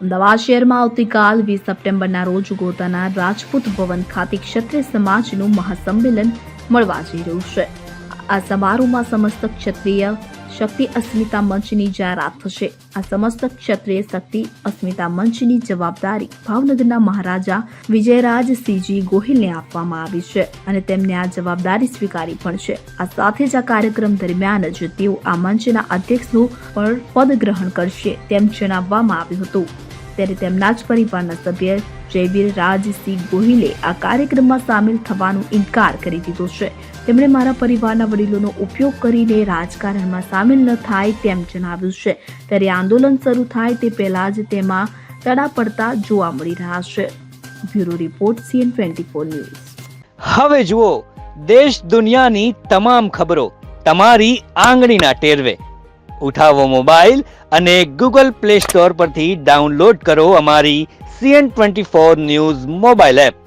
અમદાવાદ શહેરમાં આવતીકાલ 20 સપ્ટેમ્બરના રોજ ગોતાના રાજપૂત ભવન ખાતે ક્ષત્રિય સમાજનું મહાસંમેલન મળવા જઈ રહ્યું છે. આ સમારોહમાં સમસ્ત ક્ષત્રિય શક્તિ અસ્મિતા મંચની જાહેરાત થશે. આ સમસ્ત ક્ષત્રિય શક્તિ અસ્મિતા મંચની જવાબદારી ભાવનગરના મહારાજા વિજયરાજસિંહજી ગોહિલને આપવામાં આવી છે અને તેમને આ જવાબદારી સ્વીકારી પણ છે. આ સાથે જ આ કાર્યક્રમ દરમિયાન જ તેઓ આ મંચના અધ્યક્ષનું પણ પદ ગ્રહણ કરશે તેમ જણાવવામાં આવ્યું હતું. ત્યારે તેમના જ પરિવારના સભ્ય જયવીર રાજસિંહ ગોહિલે આ કાર્યક્રમમાં સામેલ થવાનો ઇનકાર કરી દીધો છે. તેમણે મારા પરિવારના વડીલોનો ઉપયોગ કરીને રાજકારણમાં સામેલ ન થાય તેમ જણાવ્યું છે. ત્યારે આંદોલન શરૂ થાય તે પહેલા જ તેમાં તડા પડતા જોવા મળી રહ્યા છે. Bureau report CN24 news. હવે જુઓ દેશ દુનિયાની તમામ ખબરો તમારી આંગળીના ટેરવે. ઉઠાવો મોબાઈલ અને Google Play Store પરથી ડાઉનલોડ કરો અમારી CN24 ન્યૂઝ મોબાઈલ એપ.